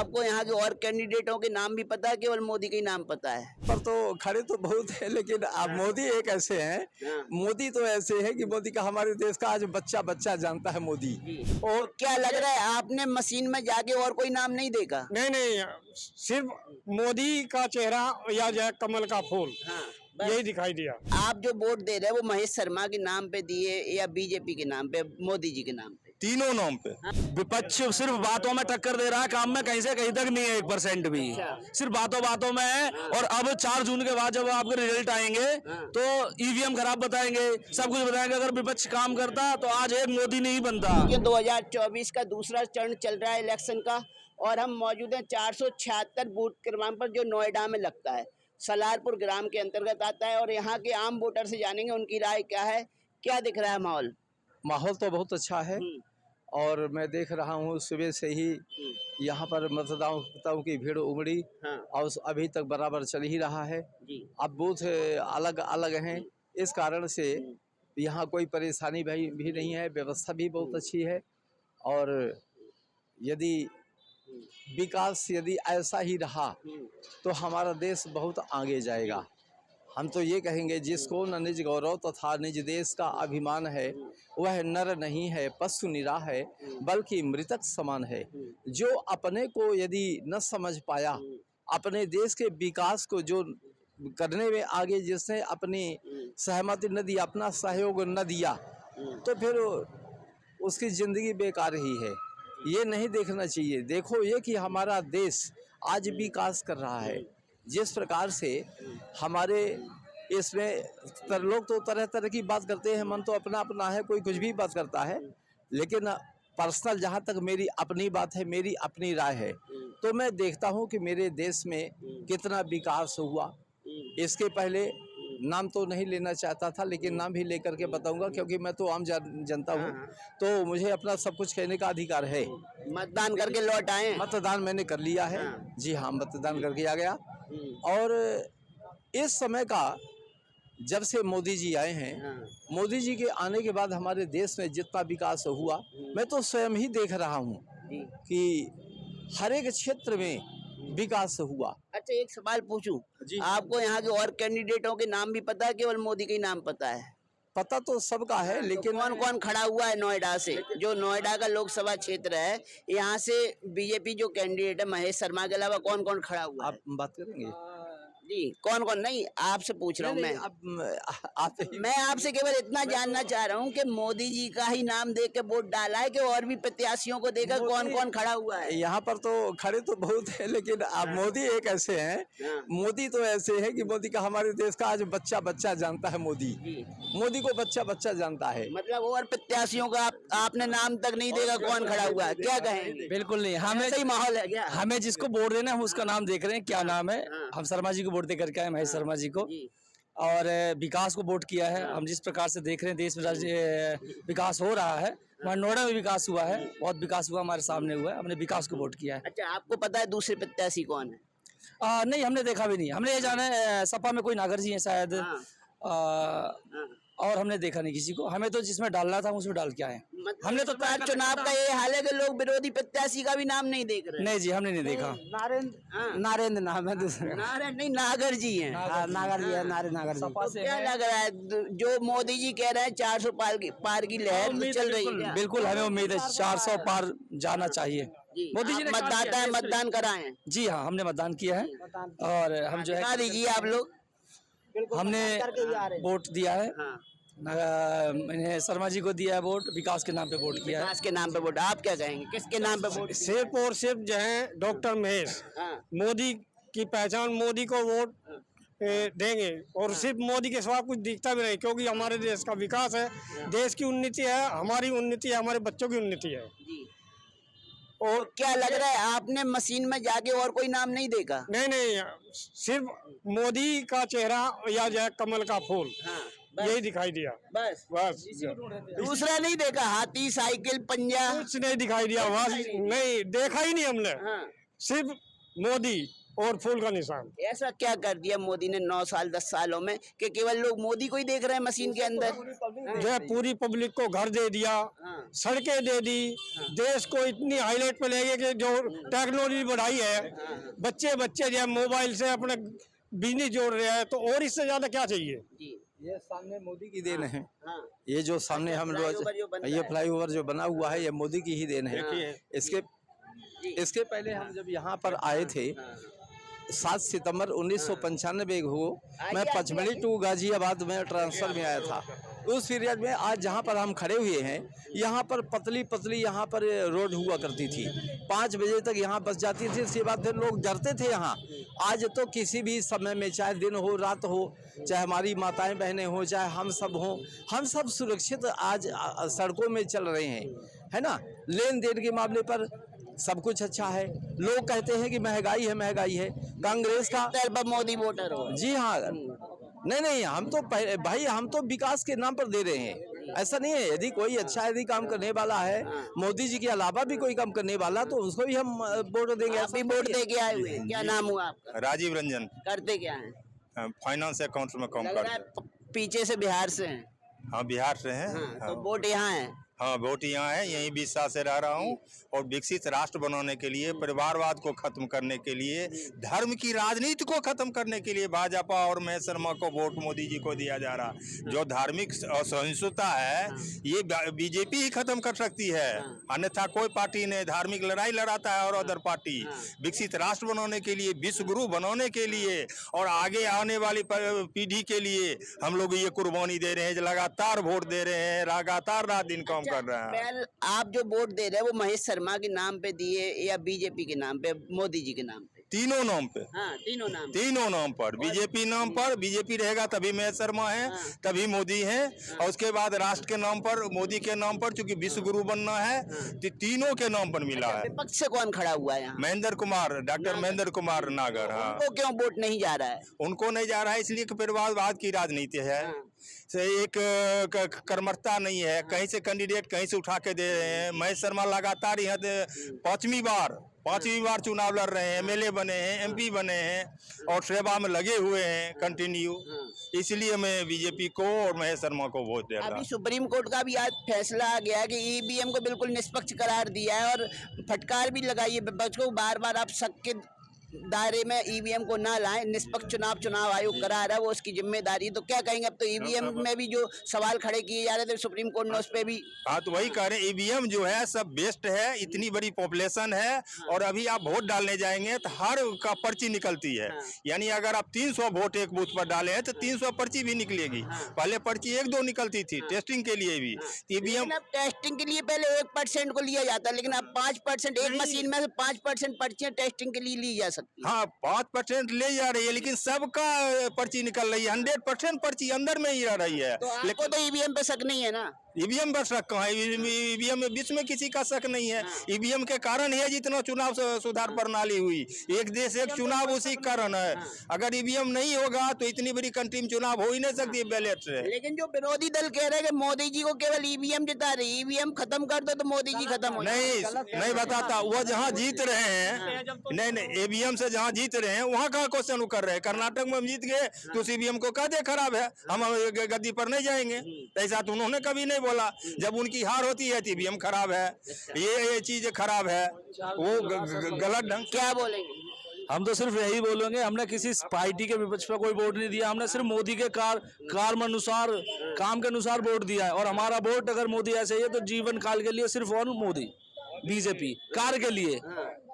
आपको यहाँ के और कैंडिडेटों के नाम भी पता है, केवल मोदी के ही नाम पता है? पर तो खड़े तो बहुत है, लेकिन अब मोदी एक ऐसे हैं, मोदी तो ऐसे है कि मोदी का हमारे देश का आज बच्चा बच्चा जानता है मोदी। और क्या लग रहा है, आपने मशीन में जाके और कोई नाम नहीं देखा? नहीं, सिर्फ मोदी का चेहरा या जो है कमल का फूल, यही दिखाई दिया। आप जो वोट दे रहे हैं वो महेश शर्मा के नाम पे दिए या बीजेपी के नाम पे, मोदी जी के नाम पे? तीनों नाम पे। विपक्ष सिर्फ बातों में टक्कर दे रहा है, काम में कहीं से कहीं तक नहीं है, 1% भी। सिर्फ बातों में है। और अब 4 जून के बाद जब आपके रिजल्ट आएंगे तो ईवीएम खराब बताएंगे, सब कुछ बताएंगे। अगर विपक्ष काम करता तो आज एक मोदी नहीं बनता। 2024 का दूसरा चरण चल रहा है इलेक्शन का, और हम मौजूद हैं 476 बूथ क्रमांक पर, जो नोएडा में लगता है, सलारपुर ग्राम के अंतर्गत आता है। और यहाँ के आम वोटर से जानेंगे उनकी राय क्या है, क्या दिख रहा है माहौल? माहौल तो बहुत अच्छा है, और मैं देख रहा हूँ सुबह से ही यहाँ पर मतदाताओं की भीड़ उमड़ी, और अभी तक बराबर चल ही रहा है। अब बूथ अलग अलग हैं, इस कारण से यहाँ कोई परेशानी भी नहीं है, व्यवस्था भी बहुत अच्छी है। और यदि विकास यदि ऐसा ही रहा तो हमारा देश बहुत आगे जाएगा। हम तो ये कहेंगे, जिसको न निज गौरव तथा निज देश का अभिमान है, वह नर नहीं है, पशु निरा है, बल्कि मृतक समान है। जो अपने को यदि न समझ पाया, अपने देश के विकास को जो करने में आगे जिसने अपनी सहमति न दी, अपना सहयोग न दिया, तो फिर उसकी ज़िंदगी बेकार ही है। ये नहीं देखना चाहिए। देखो ये कि हमारा देश आज विकास कर रहा है। जिस प्रकार से हमारे इसमें लोग तो तरह तरह की बात करते हैं, मन तो अपना अपना है, कोई कुछ भी बात करता है, लेकिन पर्सनल जहाँ तक मेरी अपनी बात है, मेरी अपनी राय है, तो मैं देखता हूँ कि मेरे देश में कितना विकास हुआ। इसके पहले नाम तो नहीं लेना चाहता था, लेकिन नाम भी लेकर के बताऊंगा, क्योंकि मैं तो आम जनता हूँ, तो मुझे अपना सब कुछ कहने का अधिकार है। मतदान करके लौट आए? मतदान मैंने कर लिया है। जी हाँ, मतदान करके आ गया। और इस समय का जब से मोदी जी आए हैं, मोदी जी के आने के बाद हमारे देश में जितना विकास हुआ, मैं तो स्वयं ही देख रहा हूँ कि हर एक क्षेत्र में विकास हुआ। अच्छा, एक सवाल पूछूं, आपको यहाँ के और कैंडिडेटों के नाम भी पता है, केवल मोदी के ही नाम पता है? पता तो सबका है, लेकिन कौन कौन खड़ा हुआ है नोएडा से? जो नोएडा का लोकसभा क्षेत्र है, यहाँ से बीजेपी जो कैंडिडेट है महेश शर्मा के अलावा कौन कौन खड़ा हुआ है? आप बात करेंगे जी, कौन कौन? नहीं, आपसे पूछ रहा हूँ मैं। मैं आपसे केवल इतना जानना चाह रहा हूँ कि मोदी जी का ही नाम देख के वोट डाला है कि और भी प्रत्याशियों को देखकर कौन कौन खड़ा हुआ है? यहाँ पर तो खड़े तो बहुत है, लेकिन अब मोदी एक ऐसे हैं, मोदी तो ऐसे है कि मोदी का हमारे देश का आज बच्चा बच्चा जानता है। मोदी को बच्चा बच्चा जानता है। मतलब और प्रत्याशियों का आपने नाम तक नहीं देखा कौन खड़ा हुआ है, क्या कहेंगे? बिल्कुल नहीं, हमें सही माहौल है क्या? हमें जिसको वोट देना है हम उसका नाम देख रहे हैं, क्या नाम है। हम शर्मा जी को वोट दे करके आए, महेश शर्मा जी को, और विकास को वोट किया है। हम जिस प्रकार से देख रहे हैं देश में विकास हो रहा है, हमारे नोएडा में विकास हुआ है, बहुत विकास हुआ, हमारे सामने हुआ है, हमने विकास को वोट किया है। अच्छा, आपको पता है दूसरे प्रत्याशी कौन है? नहीं, हमने देखा भी नहीं। हमने ये जाना है सपा में कोई नागर जी हैं शायद, और हमने देखा नहीं किसी को। हमें तो जिसमें डालना था उसमें डाल के आए। हमने तो चुनाव का ये हाल है कि लोग विरोधी प्रत्याशी का भी नाम नहीं देख रहे। नहीं जी, हमने नहीं देखा। नारेंद्र नाम है दूसरा। नारायण नहीं, नागर जी हैं। नागर जी है, नागर जी। तो क्या लग रहा है, जो मोदी जी कह रहे हैं 400 पार की लहर चल रही है? बिल्कुल, हमें उम्मीद है 400 पार जाना चाहिए। मोदी जी मतदाता है, मतदान कराए? जी हाँ, हमने मतदान किया है, और हम जो है दीजिए आप लोग। हमने वोट दिया है, मैंने शर्मा जी को दिया है वोट, विकास के नाम पे वोट किया है। विकास के नाम पे वोट। आप क्या कहेंगे, किसके नाम पे वोट? सिर्फ और सिर्फ जो है डॉक्टर महेश, मोदी की पहचान, मोदी को वोट देंगे। और सिर्फ मोदी के सिवा कुछ दिखता भी नहीं, क्योंकि हमारे देश का विकास है, देश की उन्नति है, हमारी उन्नति है, हमारे बच्चों की उन्नति है। और क्या लग रहा है, आपने मशीन में जाके और कोई नाम नहीं देखा? नहीं, सिर्फ मोदी का चेहरा या जो है कमल का फूल, यही दिखाई दिया। बस दूसरा नहीं देखा? हाथी, साइकिल, पंजा कुछ नहीं दिखाई दिया। बस नहीं देखा ही नहीं हमने। सिर्फ मोदी और फूल का निशान। ऐसा क्या कर दिया मोदी ने 9 साल 10 सालों में कि केवल लोग मोदी को ही देख रहे हैं मशीन के अंदर? जो है पूरी पब्लिक को घर दे दिया, सड़कें दे दी, देश को इतनी हाईलाइट पे ले गए कि जो टेक्नोलॉजी बढ़ाई है, बच्चे जो है मोबाइल से अपने बिजनेस जोड़ रहे हैं, तो और इससे ज्यादा क्या चाहिए? ये सामने मोदी की देन है। ये जो सामने हम लोग ये फ्लाईओवर जो बना हुआ है, ये मोदी की ही देन है। इसके पहले हम जब यहाँ पर आए थे 7 सितंबर 1995 को, मैं पचमढ़ी टू गाजियाबाद में ट्रांसफर में आया था। उस पीरियड में आज जहाँ पर हम खड़े हुए हैं, यहाँ पर पतली यहाँ पर रोड हुआ करती थी। 5 बजे तक यहाँ बस जाती थी, इसके बाद फिर लोग डरते थे यहाँ। आज तो किसी भी समय में, चाहे दिन हो रात हो, चाहे हमारी माताएं बहनें हो, चाहे हम सब हों, हम सब सुरक्षित आज सड़कों में चल रहे हैं, है ना। लेन देन के मामले पर सब कुछ अच्छा है। लोग कहते हैं कि महंगाई है। कांग्रेस का मोदी वोटर हो। जी हाँ, नहीं, हम तो भाई हम तो विकास के नाम पर दे रहे हैं। ऐसा नहीं है, यदि कोई अच्छा यदि काम करने वाला है, मोदी जी के अलावा भी कोई काम करने वाला, तो उसको भी हम वोट देंगे। आप भी वोट दे के आए हुए, क्या नाम हुआ आपका? राजीव रंजन। करते क्या है? फाइनेंस अकाउंट में काम करते हैं। पीछे से बिहार से हैं? हाँ, बिहार से हैं। तो वोट यहाँ है? हाँ, वोट यहाँ है। यहीं 20 साल से रह रहा हूँ और विकसित राष्ट्र बनाने के लिए, परिवारवाद को खत्म करने के लिए, धर्म की राजनीति को खत्म करने के लिए भाजपा और महेश शर्मा को वोट मोदी जी को दिया जा रहा। जो धार्मिक असहिष्णुता है, ये बीजेपी ही खत्म कर सकती है, अन्यथा कोई पार्टी ने। धार्मिक लड़ाई लड़ाता है और अदर पार्टी। विकसित राष्ट्र बनाने के लिए, विश्व गुरु बनाने के लिए और आगे आने वाली पीढ़ी के लिए हम लोग ये कुर्बानी दे रहे हैं। लगातार वोट दे रहे हैं, लगातार रात दिन काम कर रहे हैं। आप जो वोट दे रहे हैं वो महेश शर्मा के नाम पे दिए या बीजेपी के नाम पे, मोदी जी के नाम पे? तीनों नाम पे। हाँ, तीनों नाम पर। बीजेपी नाम पर, बीजेपी रहेगा तभी महेश शर्मा है, तभी मोदी है। और उसके बाद राष्ट्र के नाम पर, मोदी के नाम पर, चूंकि विश्व गुरु बनना है, तो तीनों के नाम पर मिला है। विपक्ष से कौन खड़ा हुआ है? महेंद्र कुमार, डॉक्टर महेंद्र कुमार नागर। हाँ, उनको क्यों वोट नहीं जा रहा है? उनको नहीं जा रहा है इसलिए कि परिवारवाद की राजनीति है। से एक कर्मठता नहीं है, कहीं से कैंडिडेट कहीं से उठा के दे रहे हैं। महेश शर्मा लगातार यहाँ पांचवी बार चुनाव लड़ रहे हैं, एमएलए बने हैं, एमपी बने हैं और सेवा में लगे हुए हैं कंटिन्यू। इसलिए मैं बीजेपी को और महेश शर्मा को वोट दे रहा हूं। अभी सुप्रीम कोर्ट का भी आज फैसला आ गया कि ईवीएम को बिल्कुल निष्पक्ष करार दिया है और फटकार भी लगाई है विपक्ष को। बार आप शक के दायरे में ईवीएम को ना लाएं, निष्पक्ष चुनाव आयोग करा रहा है, वो उसकी जिम्मेदारी। तो क्या कहेंगे? अब तो ईवीएम में भी जो सवाल खड़े किए जा रहे थे सुप्रीम कोर्ट ने, उस पे भी। हाँ, तो वही कह रहे हैं, ईवीएम जो है सब बेस्ट है। इतनी बड़ी पॉपुलेशन है और अभी आप वोट डालने जाएंगे तो हर का पर्ची निकलती है। यानी अगर आप 300 वोट एक बूथ पर डाले हैं तो 300 पर्ची भी निकलेगी। पहले पर्ची 1-2 निकलती थी टेस्टिंग के लिए भी। ईवीएम टेस्टिंग के लिए पहले 1% को लिया जाता, लेकिन अब 5%, एक मशीन में से 5% पर्चियां टेस्टिंग के लिए ली जा सकती। हाँ, 5% ले जा रही है, लेकिन सबका पर्ची निकल रही है। 100% पर्ची अंदर में ही रह रही है। तो आपको तो ईवीएम पे शक नहीं है ना? ईवीएम पर शक कहाँ है? ईवीएम में बीच में किसी का शक नहीं है। ईवीएम के कारण है जितना चुनाव सुधार प्रणाली हुई। एक देश एक चुनाव, उसी कारण है। अगर ईवीएम नहीं होगा तो इतनी बड़ी कंट्री में चुनाव हो ही नहीं सकती बैलेट से। लेकिन जो विरोधी दल कह रहे हैं कि मोदी जी को केवल ईवीएम जिता रही, ईवीएम खत्म कर दो तो मोदी जी खत्म हो। नहीं बताता। वो जहाँ जीत रहे हैं, नहीं ईवीएम से जहाँ जीत रहे हैं वहाँ का क्वेश्चन कर रहे हैं। कर्नाटक में हम जीत गए तो ईवीएम को कह दे खराब है, हम गद्दी पर नहीं जाएंगे। ऐसा तो उन्होंने कभी नहीं बोला। जब उनकी हार होती है तो ईवीएम खराब है, ये चीज खराब है, वो गलत ढंग। क्या बोलेंगे? हम तो सिर्फ यही बोलेंगे, हमने किसी पार्टी के विपक्ष पर कोई वोट नहीं दिया। हमने सिर्फ मोदी के काम अनुसार वोट दिया है। और हमारा वोट अगर मोदी ऐसे ही है तो जीवन काल के लिए सिर्फ और मोदी, बीजेपी कार्य के लिए।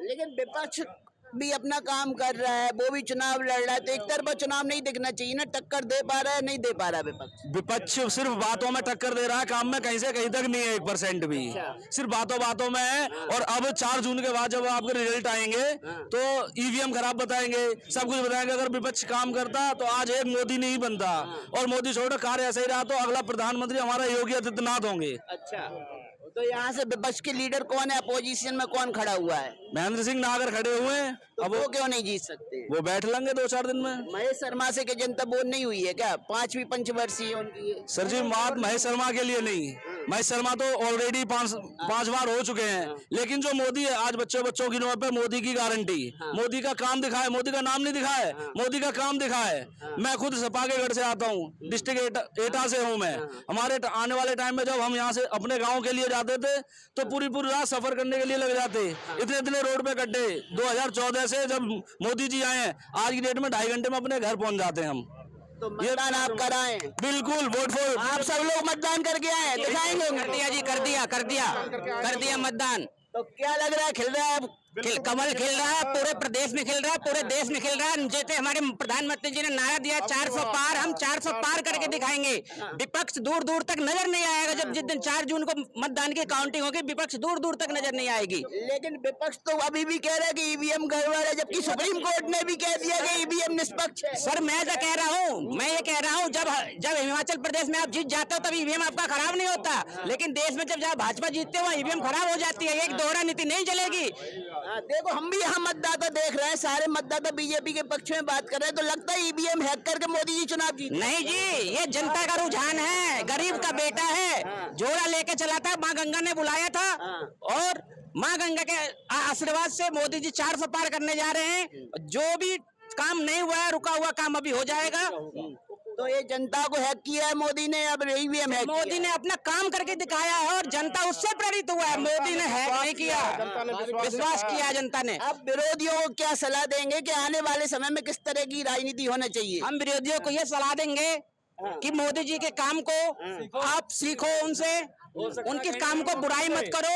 लेकिन विपक्ष भी अपना काम कर रहा है, वो भी चुनाव लड़ रहा है, तो एक तरफा चुनाव नहीं दिखना चाहिए ना? टक्कर दे पा रहा है, नहीं दे पा रहा विपक्ष सिर्फ बातों में टक्कर दे रहा है, काम में कहीं से कहीं तक नहीं है 1% भी। सिर्फ बातों में है। और अब 4 जून के बाद जब आपके रिजल्ट आएंगे तो ईवीएम खराब बताएंगे, सब कुछ बताएंगे। अगर विपक्ष काम करता तो आज एक मोदी नहीं बनता, और मोदी छोड़ो कार्य ऐसा ही रहा तो अगला प्रधानमंत्री हमारा योगी आदित्यनाथ होंगे। अच्छा, तो यहाँ से विपक्ष के लीडर कौन है? अपोजिशन में कौन खड़ा हुआ है? महेंद्र सिंह नागर खड़े हुए हैं। तो अब वो क्यों नहीं जीत सकते? वो बैठ लेंगे 2-4 दिन में। महेश शर्मा से जनता बोल नहीं हुई है क्या? 5वीं पंचवर्षीय उनकी। सर जी, बात महेश शर्मा के लिए नहीं, महेश शर्मा तो ऑलरेडी पांच बार हो चुके हैं, लेकिन जो मोदी है आज बच्चों की नौबत पे मोदी की गारंटी, मोदी का काम दिखाए, मोदी का नाम नहीं दिखाए, मोदी का काम दिखाए। मैं खुद सपा के गढ़ से आता हूँ, डिस्ट्रिक्ट एटा से हूँ मैं। हमारे आने वाले टाइम में जब हम यहाँ से अपने गाँव के लिए जाते थे तो पूरी रात सफर करने के लिए लग जाते, इतने रोड पे गड्ढे। 2014 से जब मोदी जी आए हैं, आज की डेट में 2.5 घंटे में अपने घर पहुंच जाते हैं हम। तो मतदान आप कराएं, बिल्कुल वोट फॉर। आप सब लोग मतदान करके आए, दिखाएंगे? कर दिया जी, कर दिया मतदान। तो क्या लग रहा है, खिल रहा है? कमल खिल रहा है, पूरे प्रदेश में खिल रहा है, पूरे देश में खिल रहा है। जैसे हमारे प्रधानमंत्री जी ने नारा दिया 400 पार, हम 400 पार करके दिखाएंगे। विपक्ष दूर दूर तक नजर नहीं आएगा। जब जिस दिन 4 जून को मतदान की काउंटिंग होगी, विपक्ष दूर दूर तक नजर नहीं आएगी। लेकिन विपक्ष तो अभी भी कह रहा है कि ईवीएम गड़बड़ है, जबकि सुप्रीम कोर्ट ने भी कह दिया कि ईवीएम निष्पक्ष है। सर मैं तो कह रहा हूँ, मैं ये कह रहा हूँ, जब हिमाचल प्रदेश में आप जीत जाते हो तब ईवीएम आपका खराब नहीं होता, लेकिन देश में जब भाजपा जीतते हो ईवीएम खराब हो जाती है। एक दोहरा नीति नहीं चलेगी। देखो हम भी यहाँ मतदाता देख रहे हैं, सारे मतदाता बीजेपी के पक्ष में बात कर रहे हैं, तो लगता है ईवीएम हैक करके मोदी जी चुनाव जीते। नहीं जी, ये जनता का रुझान है, गरीब का बेटा है, जोड़ा लेके चला था। माँ गंगा ने बुलाया था और माँ गंगा के आशीर्वाद से मोदी जी 400 पार करने जा रहे हैं। जो भी काम नहीं हुआ है, रुका हुआ काम अभी हो जाएगा। तो ये जनता को हैक किया है मोदी ने, अब ईवीएम हैक मोदी ने अपना काम करके दिखाया है और जनता उससे प्रेरित हुआ है। मोदी ने हैक नहीं किया, विश्वास किया जनता ने। अब विरोधियों को क्या सलाह देंगे कि आने वाले समय में किस तरह की राजनीति होना चाहिए? हम विरोधियों को ये सलाह देंगे कि मोदी जी के काम को आप सीखो उनसे, उनके काम को बुराई मत करो।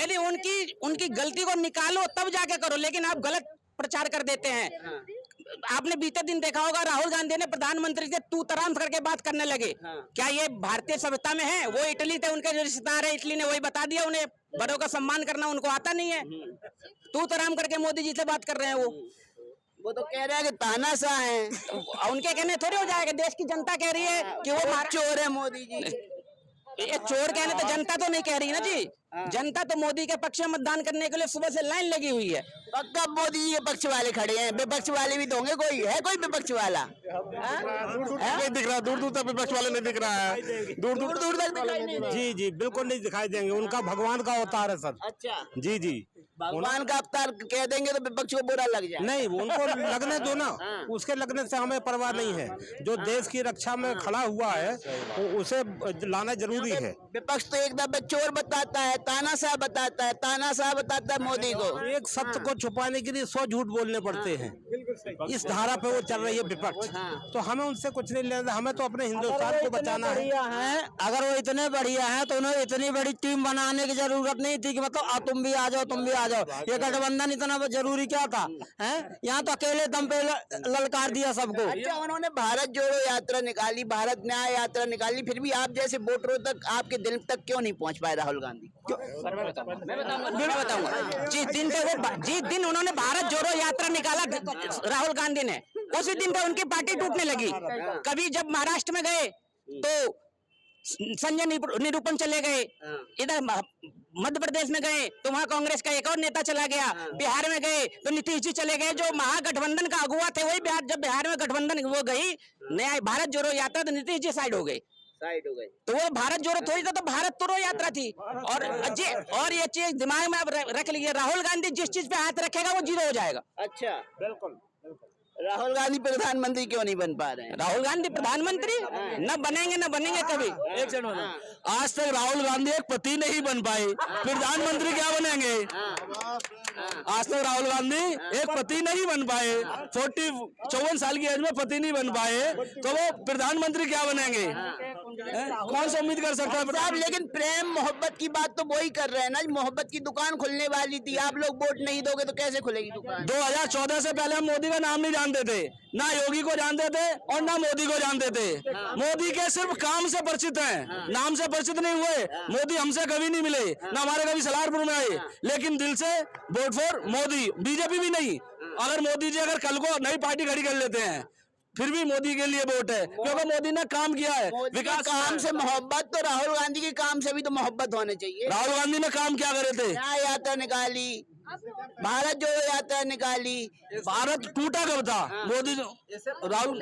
यदि उनकी गलती को निकालो तब जाके करो, लेकिन आप गलत प्रचार कर देते हैं। आपने बीते दिन देखा होगा, राहुल गांधी ने प्रधानमंत्री से तू तराम करके बात करने लगे। क्या ये भारतीय सभ्यता में है? वो इटली थे, उनके जो रिश्तेदार है इटली ने वही बता दिया, उन्हें बड़ों का सम्मान करना उनको आता नहीं है। तू तराम करके मोदी जी से बात कर रहे हैं। वो तो कह रहे हैं कि तानाशाह है। उनके कहने थोड़े हो जाएगा, देश की जनता कह रही है कि वो चोर है मोदी जी। ये चोर कहने तो जनता तो नहीं कह रही ना जी, जनता तो मोदी के पक्ष में मतदान करने के लिए सुबह से लाइन लगी हुई है। पक्का मोदी जी के पक्ष वाले खड़े हैं, विपक्ष वाले भी तो होंगे। कोई है कोई विपक्ष वाला? नहीं दिख रहा, दूर दूर तक विपक्ष वाले नहीं दिख रहा है, दूर दूर तक दिखाई नहीं दे। जी बिल्कुल नहीं दिखाई देंगे। उनका भगवान का अवतार है सर। अच्छा जी भगवान का अवतार कह देंगे तो विपक्ष को बुरा लग जाए। नहीं, उनको लगने दो ना, उसके लगने से हमें परवाह नहीं है। जो देश की रक्षा में खड़ा हुआ है उसे लाना जरूरी है। विपक्ष तो एक दफे चोर बताता है, तानाशाह बताता है मोदी को। एक सत्य को छुपाने के लिए 100 झूठ बोलने पड़ते हैं। इस धारा पे वो चल रही है विपक्ष, तो हमें उनसे कुछ नहीं लेना। हमें तो अपने हिंदुस्तान को बचाना है। अगर वो इतने बढ़िया हैं तो उन्हें इतनी बड़ी टीम बनाने की जरूरत नहीं थी कि मतलब तुम भी आ जाओ, तुम भी आ जाओ। ये गठबंधन इतना जरूरी क्या था? हैं, यहाँ तो अकेले दम पे ललकार दिया सबको। अच्छा उन्होंने भारत जोड़ो यात्रा निकाली, भारत न्याय यात्रा निकाली, फिर भी आप जैसे वोटरों तक, आपके दिल तक क्यों नहीं पहुंच पाए राहुल गांधी? मैं बताऊंगा। जिस दिन उन्होंने भारत जोड़ो यात्रा निकाला राहुल गांधी ने, उसी दिन पे उनकी पार्टी टूटने लगी। कभी जब महाराष्ट्र में गए तो संजय निरूपम चले गए, इधर मध्य प्रदेश में गए तो वहाँ कांग्रेस का एक और नेता चला गया, बिहार में गए तो नीतीश जी चले गए, जो महागठबंधन का अगुवा थे वही जब बिहार में गठबंधन वो गई नया भारत जोड़ो यात्रा तो नीतीश जी साइड हो गए। तो वो भारत जोड़ो थोड़ी था, तो भारत तोड़ो यात्रा थी। और ये चीज दिमाग में आप रख लीजिए, राहुल गांधी जिस चीज पे हाथ रखेगा वो जीरो हो जाएगा। अच्छा बिल्कुल। राहुल गांधी प्रधानमंत्री क्यों नहीं बन पा रहे हैं? राहुल गांधी प्रधानमंत्री न बनेंगे कभी। एक सेकंड, आज तक राहुल गांधी एक पति नहीं बन पाए, प्रधानमंत्री क्या बनेंगे? आज तक राहुल गांधी एक पति नहीं बन पाए, 54 साल की एज में पति नहीं बन पाए, तो वो प्रधानमंत्री क्या बनेंगे? कौन सा उम्मीद कर सकता है साहब? लेकिन प्रेम मोहब्बत की बात तो वही कर रहे हैं ना, मोहब्बत की दुकान खुलने वाली थी, आप लोग वोट नहीं दोगे तो कैसे खुलेगी दुकान? 2014 से पहले हम मोदी का नाम नहीं जानते थे, ना योगी को जानते थे और ना मोदी को जानते थे। मोदी के सिर्फ काम से परिचित हैं, नाम से परिचित नहीं हुए। मोदी हमसे कभी नहीं मिले, ना हमारे कभी सलारपुर में आए, लेकिन दिल से वोट फॉर मोदी, बीजेपी भी नहीं। अगर मोदी जी अगर कल को नई पार्टी खड़ी कर लेते हैं फिर भी मोदी के लिए वोट है, क्योंकि मोदी ने काम किया है। विकास काम से मोहब्बत, तो राहुल गांधी के काम से भी तो मोहब्बत होनी चाहिए। राहुल गांधी ने काम क्या करे थे? न्याय यात्रा निकाली, भारत जोड़ो यात्रा निकाली। भारत टूटा कब था? मोदी राहुल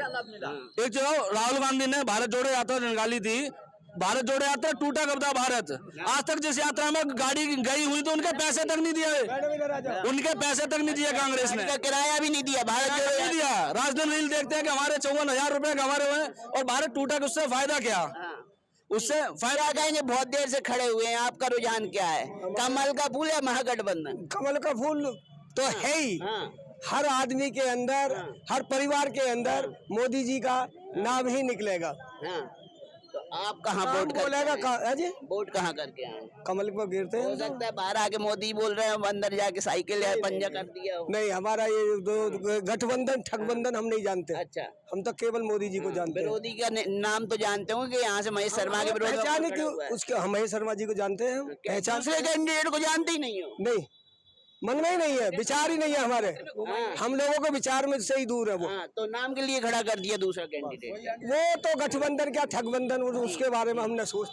गांधी ने भारत जोड़ो यात्रा निकाली थी भारत जोड़ो यात्रा टूटा कब था भारत? आज तक जिस यात्रा में गाड़ी गई हुई तो उनके पैसे तक नहीं दिए, उनके पैसे तक नहीं दिए कांग्रेस ने, किराया भी नहीं दिया, भारत जोड़ो नहीं दिया। राजधानी रील देखते हैं कि हमारे 54,000 रुपए हमारे हुए और भारत टूटा, उससे फायदा क्या? उससे फायदा कहेंगे बहुत देर से खड़े हुए हैं, आपका रुझान क्या है? कमल का फूल या महागठबंधन? कमल का फूल तो है ही। हर आदमी के अंदर, हर परिवार के अंदर मोदी जी का नाम ही निकलेगा। तो आप कहाँ वोट बोलेगा? वोट कहाँ करके आए? कमल को गिरते हैं। हो सकता है बाहर आके मोदी बोल रहे हैं, अंदर जाके साइकिल या पंजा कर दिया हो। नहीं, हमारा ये गठबंधन ठगबंधन हम नहीं जानते। अच्छा, हम तो केवल मोदी जी को जानते हैं। विरोधी का नाम तो जानते होंगे कि यहाँ से महेश शर्मा के विरोध पहचान क्यों उसके? हम महेश शर्मा जी को जानते हैं। पहचान दूसरे कैंडिडेट को जानते ही नहीं हो? नहीं, मन में ही नहीं है, विचार ही नहीं है हमारे। हम लोगों को विचार में से ही दूर है वो। तो नाम के लिए खड़ा कर दिया दूसरा कैंडिडेट। वो तो गठबंधन क्या ठगबंधन, उसके बारे में हमने सोच